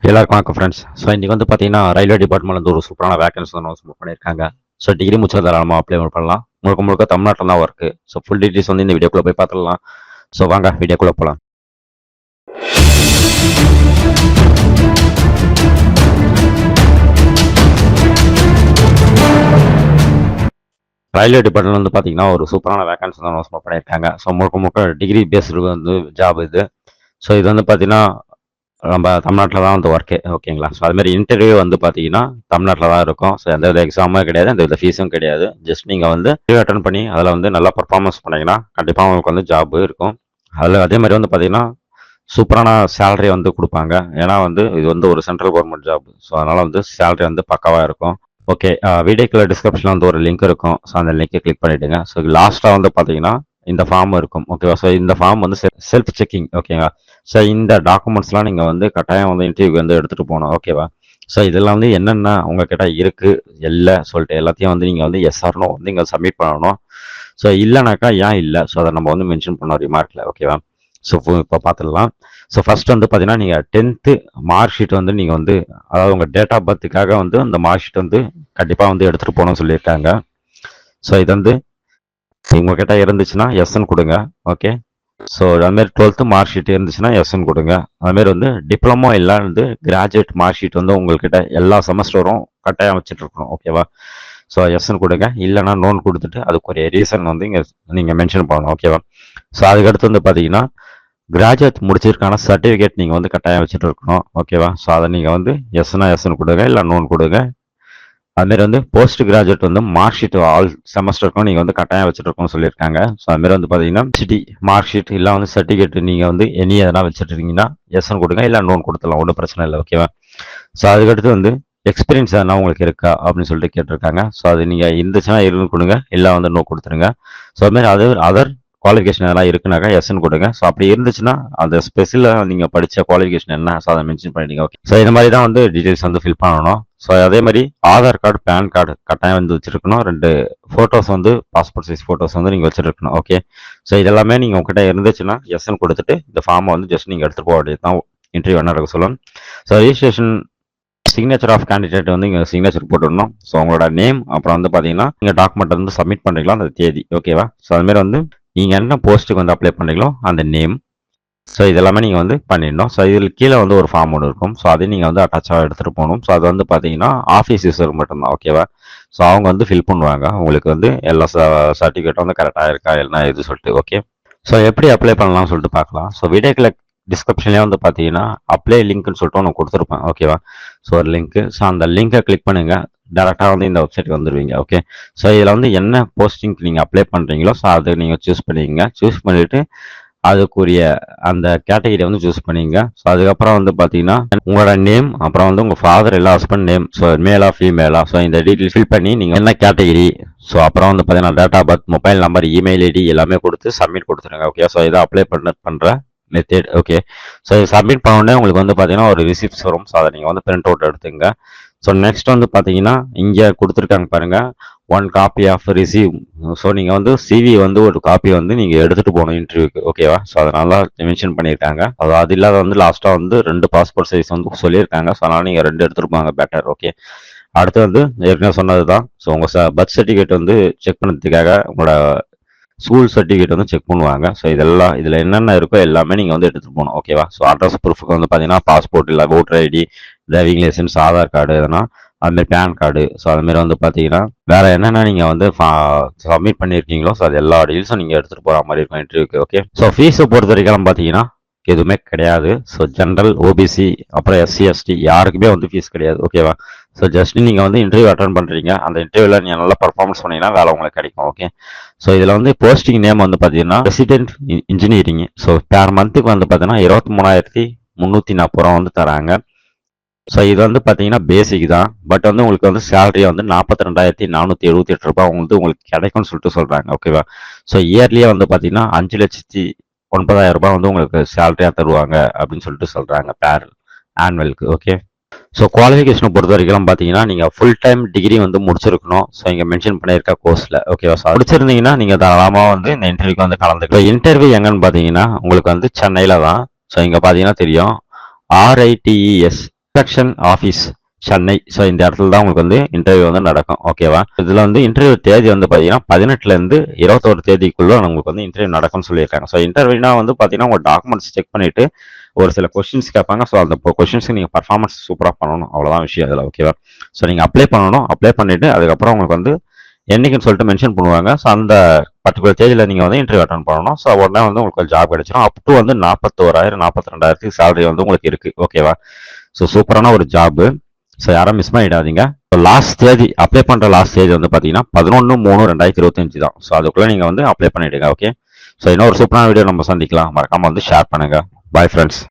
எல்லாருக்கும் வணக்கம் friends. So இன்றைக்கி வந்து பார்த்தீங்கன்னா ரயில்வே டிபார்ட்மெண்ட் வந்து ஒரு சூப்பரான வேகன்சி வந்து அனௌன்ஸ் பண்ணியிருக்காங்க. ஸோ டிகிரி முடிச்சா தாராளமாக அப்ளை பண்ணலாம். முழுக்க முழுக்க தமிழ்நாட்டில் தான் ஒர்க்கு. ஸோ ஃபுல் டீட்டெயில்ஸ் வந்து இந்த வீடியோக்குள்ளே போய் பார்த்துடலாம். ஸோ வாங்க வீடியோக்குள்ளே போகலாம். ரயில்வே டிபார்ட்மெண்ட் வந்து பார்த்தீங்கன்னா ஒரு சூப்பரான வேகன்சி வந்து அனௌன்ஸ் பண்ணியிருக்காங்க. ஸோ முழுக்க முழுக்க டிகிரி பேஸ்டு வந்து ஜாப் இது. ஸோ இது வந்து பார்த்தீங்கன்னா நம்ம தமிழ்நாட்டில் தான் வந்து ஒர்க்கே, ஓகேங்களா? ஸோ அதுமாதிரி இன்டர்வியூ வந்து பார்த்தீங்கன்னா தமிழ்நாட்டில் தான் இருக்கும். ஸோ எந்த வித எக்ஸாமும் கிடையாது, எந்த வித ஃபீஸும் கிடையாது. ஜஸ்ட் நீங்கள் வந்து இன்டர்வியூ அட்டன் பண்ணி அதில் வந்து நல்லா பர்ஃபார்மன்ஸ் பண்ணிங்கன்னா கண்டிப்பாக உங்களுக்கு வந்து ஜாப் இருக்கும். அதில் அதே மாதிரி வந்து பார்த்தீங்கன்னா சூப்பரான சேலரி வந்து கொடுப்பாங்க. ஏன்னா வந்து இது வந்து ஒரு சென்ட்ரல் கவர்மெண்ட் ஜாப். ஸோ அதனால் வந்து சேலரி வந்து பக்காவாக இருக்கும். ஓகே, வீடியோக்குள்ள டிஸ்கிரிப்ஷனில் வந்து ஒரு லிங்க் இருக்கும். ஸோ அந்த லிங்கை கிளிக் பண்ணிவிடுங்க. ஸோ லாஸ்ட்டாக வந்து பார்த்தீங்கன்னா இந்த ஃபார்ம் இருக்கும், ஓகேவா? ஸோ இந்த ஃபார்ம் வந்து செல்ஃப் செக்கிங், ஓகேங்களா? ஸோ இந்த டாக்குமெண்ட்ஸ்லாம் நீங்கள் வந்து கட்டாயம் வந்து இன்டர்வியூக்கு வந்து எடுத்துகிட்டு போகணும், ஓகேவா? ஸோ இதெல்லாம் வந்து என்னென்ன உங்ககிட்ட இருக்குது இல்லை சொல்லிட்டு எல்லாத்தையும் வந்து நீங்கள் வந்து எஸ்ஆர்னோ வந்து இங்கே சப்மிட் பண்ணணும். ஸோ இல்லைனாக்கா ஏன் இல்லை, ஸோ அதை நம்ம வந்து மென்ஷன் பண்ணோம் ரிமார்க்கில், ஓகேவா? ஸோ இப்போ பார்த்துடலாம். ஸோ ஃபர்ஸ்ட் வந்து பார்த்தீங்கன்னா நீங்கள் 10th மார்க் ஷீட் வந்து நீங்கள் வந்து அதாவது உங்கள் டேட் ஆஃப் பர்த்துக்காக வந்து அந்த மார்க் ஷீட் வந்து கண்டிப்பாக வந்து எடுத்துகிட்டு போகணும்னு சொல்லியிருக்காங்க. ஸோ இது வந்து உங்ககிட்ட இருந்துச்சுன்னா எஸ்ன்னு கொடுங்க, ஓகே? ஸோ அதுமாரி 12th மார்க் ஷீட் இருந்துச்சுன்னா எஸ்ன்னு கொடுங்க. அதுமாரி வந்து டிப்ளமோ இல்லை வந்து கிராஜுவேட் மார்க் ஷீட் வந்து உங்கள்கிட்ட எல்லா செமஸ்டரும் கட்டாயம் வச்சுட்டு இருக்கணும், ஓகேவா? ஸோ எஸ்ன்னு கொடுங்க. இல்லைனா நோன் கொடுத்துட்டு அதுக்கு ஒரு ரீசன் வந்து இங்கே நீங்கள் மென்ஷன் பண்ணணும், ஓகேவா? ஸோ அதுக்கடுத்து வந்து பார்த்தீங்கன்னா கிராஜுவேட் முடிச்சிருக்கான சர்டிஃபிகேட் நீங்கள் வந்து கட்டாயம் வச்சுட்டு இருக்கணும், ஓகேவா? ஸோ அதை நீங்கள் வந்து எஸ்னா எஸ்ன்னு கொடுங்க, இல்லை நோன் கொடுங்க. அதுமாரி வந்து போஸ்ட் கிராஜுவேட் வந்து மார்க் ஷீட் ஆல் செமஸ்டருக்கும் நீங்கள் வந்து கட்டாயம் வச்சுட்டு இருக்கணும்னு சொல்லியிருக்காங்க. ஸோ அதுமாரி வந்து பார்த்தீங்கன்னா சிடி மார்க் ஷீட் இல்லை வந்து சர்டிஃபிகேட் நீங்கள் வந்து எனி எதனா வச்சுட்டு இருக்கீங்கன்னா எஸ்ன்னு கொடுங்க, இல்லை நோன் கொடுத்துடலாம், ஒன்றும் பிரச்சனை இல்லை, ஓகேவா? ஸோ அதுக்கடுத்து வந்து எக்ஸ்பீரியன்ஸ் எதனா உங்களுக்கு இருக்கா அப்படின்னு சொல்லிட்டு கேட்டிருக்காங்க. ஸோ அது நீங்கள் இருந்துச்சுன்னா இருந்து கொடுங்க, இல்லை வந்து நோ கொடுத்துருங்க. ஸோ அதுமாரி அதர் குவாலிஃபிகேஷன் எதனா இருக்குனாக்கா எஸ்ன்னு கொடுங்க. ஸோ அப்படி இருந்துச்சுன்னா அந்த ஸ்பெஷலாக நீங்கள் படித்த குவாலிஃபிகேஷன் என்ன, ஸோ அதை மென்ஷன் பண்ணிட்டீங்க, ஓகே? ஸோ இந்த மாதிரி தான் வந்து டீட்டெயில்ஸ் வந்து ஃபில் பண்ணணும். ஸோ அதே மாதிரி ஆதார் கார்டு, பேன் கார்டு கட்டாயம் வந்து வச்சுருக்கணும். 2 ஃபோட்டோஸ் வந்து பாஸ்போர்ட் சைஸ் ஃபோட்டோஸ் வந்து நீங்கள் வச்சுருக்கணும், ஓகே? ஸோ இதெல்லாமே நீங்கள் உங்ககிட்ட இருந்துச்சுன்னா எஸ்ன்னு கொடுத்துட்டு இந்த ஃபார்மை வந்து ஜஸ்ட் நீங்கள் எடுத்துகிட்டு போக வேண்டியது தான். இன்டர்வியூ என்ன இருக்க சொல்லணும். So registration signature of candidate வந்து இங்கே சிக்னேச்சர் போட்டுடணும். ஸோ உங்களோட நேம், அப்புறம் வந்து பார்த்தீங்கன்னா நீங்கள் டாக்குமெண்ட் வந்து சப்மிட் பண்ணுறீங்களோ அந்த தேதி, ஓகேவா? ஸோ அதுமாரி வந்து நீங்கள் என்ன போஸ்ட்டுக்கு வந்து அப்ளை பண்ணுறீங்களோ அந்த நேம், ஸோ இதெல்லாமே நீங்கள் வந்து பண்ணிடணும். ஸோ இதில் கீழே வந்து ஒரு ஃபார்ம் ஒன்று இருக்கும். ஸோ அதையும் நீங்கள் வந்து அட்டாச்சாக எடுத்துகிட்டு போகணும். ஸோ அது வந்து பார்த்தீங்கன்னா ஆஃபீஸ் யூஸருக்கு மட்டும்தான், ஓகேவா? ஸோ அவங்க வந்து ஃபில் பண்ணுவாங்க. உங்களுக்கு வந்து எல்லா சர்டிஃபிகேட்டும் வந்து கரெக்டாக இருக்கா இல்லைனா இது சொல்லிட்டு, ஓகே? ஸோ எப்படி அப்ளை பண்ணலாம்னு சொல்லிட்டு பார்க்கலாம். ஸோ வீடியோக்கில் டிஸ்கிரிப்ஷன்லேயே வந்து பார்த்தீங்கன்னா அப்ளை லிங்க்னு சொல்லிட்டு ஒன்று கொடுத்துருப்பேன், ஓகேவா? ஸோ ஒரு லிங்க்கு. ஸோ அந்த லிங்கை கிளிக் பண்ணுங்கள், டேரெக்டாக வந்து இந்த வெப்சைட்டுக்கு வந்துடுவீங்க, ஓகே? ஸோ இதில் வந்து என்ன போஸ்டிங்க்கு நீங்கள் அப்ளை பண்ணுறீங்களோ ஸோ அதை நீங்கள் சூஸ் பண்ணிக்கங்க. சூஸ் பண்ணிவிட்டு அதுக்குரிய அந்த கேட்டகரியை வந்து சூஸ் பண்ணிங்க. ஸோ அதுக்கப்புறம் வந்து பார்த்தீங்கன்னா உங்களோட நேம், அப்புறம் வந்து உங்கள் ஃபாதர் இல்லை ஹஸ்பண்ட் நேம், ஸோ மேலா ஃபீமேலா, ஸோ இந்த டீட்டெயில் ஃபில் பண்ணி நீங்கள் என்ன கேட்டகிரி, ஸோ அப்புறம் வந்து பார்த்தீங்கன்னா date of birth, mobile number, email ID எல்லாமே கொடுத்து சப்மிட் கொடுத்துருங்க, ஓகே? ஸோ இதை அப்ளை பண்ணுற மெத்தட், ஓகே? ஸோ இது சப்மிட் பண்ண உடனே உங்களுக்கு வந்து பார்த்தீங்கன்னா ஒரு ரிசிப்ட்ஸ் வரும். ஸோ அதை நீங்கள் வந்து பிரிண்ட் அவுட் எடுத்துங்க. ஸோ நெக்ஸ்ட் வந்து பார்த்தீங்கன்னா இங்கே கொடுத்துருக்காங்க பாருங்கள், 1 காப்பி ஆஃப் ரிசீவ். ஸோ நீங்கள் வந்து சிவி வந்து ஒரு காப்பி வந்து நீங்கள் எடுத்துகிட்டு போகணும் இன்டர்வியூக்கு, ஓகேவா? ஸோ அதனால மென்ஷன் பண்ணியிருக்காங்க. அது இல்லாத வந்து லாஸ்ட்டாக வந்து 2 பாஸ்போர்ட் சைஸ் வந்து சொல்லியிருக்காங்க. ஸோ அதனால் நீங்கள் 2 எடுத்துகிட்டு போங்க, பெட்டர், ஓகே? அடுத்து வந்து ஏற்கனவே சொன்னது தான். ஸோ உங்கள் பர்த் சர்டிஃபிகேட் வந்து செக் பண்ணுறதுக்காக உங்களோட ஸ்கூல் சர்டிஃபிகேட் வந்து செக் பண்ணுவாங்க. ஸோ இதெல்லாம் இதில் என்னென்ன இருக்கோ எல்லாமே நீங்கள் வந்து எடுத்துகிட்டு போகணும், ஓகேவா? ஸோ அட்ரஸ் ப்ரூஃபுக்கு வந்து பார்த்தீங்கன்னா பாஸ்போர்ட் இல்லை voter ID, driving licence, Aadhaar card எதனா, அதுமாரி பேன் கார்டு. ஸோ அதுமாரி வந்து பார்த்தீங்கன்னா வேறு என்னென்ன நீங்கள் வந்து சப்மிட் பண்ணியிருக்கீங்களோ ஸோ அது எல்லா டீல்ஸும் நீங்கள் எடுத்துகிட்டு போகிற மாதிரி இருக்கும் இன்டர்வியூக்கு, ஓகே? ஸோ ஃபீஸை பொறுத்த வரைக்கும் பார்த்தீங்கன்னா எதுவுமே கிடையாது. ஸோ ஜென்ரல், ஓபிசி, அப்புறம் எஸ்சி, எஸ்டி யாருக்குமே வந்து ஃபீஸ் கிடையாது, ஓகேவா? ஸோ ஜஸ்ட் நீங்கள் வந்து இன்டர்வியூ அட்டன் பண்ணுறீங்க, அந்த இன்டர்வியூவில் நீங்கள் நல்லா பர்ஃபார்மன்ஸ் பண்ணீங்கன்னா வேலை உங்களுக்கு கிடைக்கும், ஓகே? ஸோ இதில் வந்து போஸ்டிங் நேம் வந்து பார்த்தீங்கன்னா ரெசிடென்ட் இன்ஜினியரிங். ஸோ பேர் மந்த்துக்கு வந்து பார்த்தீங்கன்னா 23,340 வந்து தராங்க. ஸோ இது வந்து பார்த்தீங்கன்னா பேசிக் தான். பட் வந்து உங்களுக்கு வந்து சேலரியை வந்து 42,478 ரூபாய் வந்து உங்களுக்கு கிடைக்கும்னு சொல்லிட்டு சொல்கிறாங்க, ஓகேவா? ஸோ இயர்லியே வந்து பார்த்தீங்கன்னா 5,09,000 ரூபாய் வந்து உங்களுக்கு சேலரியாக தருவாங்க அப்படின்னு சொல்லிட்டு சொல்கிறாங்க பேர் ஆனுவலுக்கு, ஓகே? ஸோ குவாலிஃபிகேஷனை பொறுத்த வரைக்கும் பார்த்தீங்கன்னா நீங்கள் ஃபுல் டைம் டிகிரி வந்து முடிச்சிருக்கணும். ஸோ இங்கே மென்ஷன் பண்ணியிருக்க கோர்ஸில், ஓகேவா? ஸோ முடிச்சிருந்தீங்கன்னா நீங்கள் தாராளமாக வந்து இந்த இன்டர்வியூக்கு வந்து கலந்துக்கலாம். இன்டர்வியூ எங்கன்னு பார்த்தீங்கன்னா உங்களுக்கு வந்து சென்னையில் தான். ஸோ இங்கே பார்த்தீங்கன்னா தெரியும், RITES section office Chennai. So இந்த இடத்துல தான் உங்களுக்கு வந்து இன்டர்வியூ வந்து நடக்கும். ஓகேவா? இதில் வந்து இன்டர்வியூ தேதி வந்து பார்த்தீங்கன்னா 18லேருந்து 21 தேதிக்குள்ளே உங்களுக்கு வந்து இன்டர்வியூ நடக்கும்னு சொல்லியிருக்காங்க. ஸோ இன்டர்வியூனா வந்து பார்த்தீங்கன்னா உங்கள் டாக்குமெண்ட்ஸ் செக் பண்ணிவிட்டு ஒரு சில கொஸ்டின்ஸ் கேட்பாங்க. ஸோ அந்த கொஸ்டின்ஸ்க்கு நீங்கள் பர்ஃபார்மன்ஸ் சூப்பராக பண்ணணும். அவ்வளோதான் விஷயம் அதில். ஓகேவா? ஸோ நீங்கள் அப்ளை பண்ணணும். அப்ளை பண்ணிவிட்டு அதுக்கப்புறம் உங்களுக்கு வந்து என்னைக்குன்னு சொல்லிட்டு மென்ஷன் பண்ணுவாங்க. ஸோ அந்த பர்டிகுலர் தேதியில் நீங்கள் வந்து இன்டர்வியூ அட்டன் பண்ணணும். ஸோ உடனே வந்து உங்களுக்கு ஜாப் கிடைச்சிடும். அப் டு வந்து 41,000 42,000 சேலரி வந்து உங்களுக்கு இருக்குது. ஓகேவா? ஸோ சூப்பரான ஒரு ஜாபு. ஸோ யாரும் மிஸ் பண்ணிடாதீங்க. ஸோ லாஸ்ட் தேதி அப்ளை பண்ணுற லாஸ்ட் தேதி வந்து பார்த்தீங்கன்னா 11/3/2025 தான். ஸோ அதுக்குள்ளே நீங்கள் வந்து அப்ளை பண்ணிவிடுங்க. ஓகே? ஸோ இன்னும் ஒரு சூப்பரான வீடியோ நம்ம சந்திக்கலாம். மறக்காமல் வந்து ஷேர் பண்ணுங்கள். Bye friends.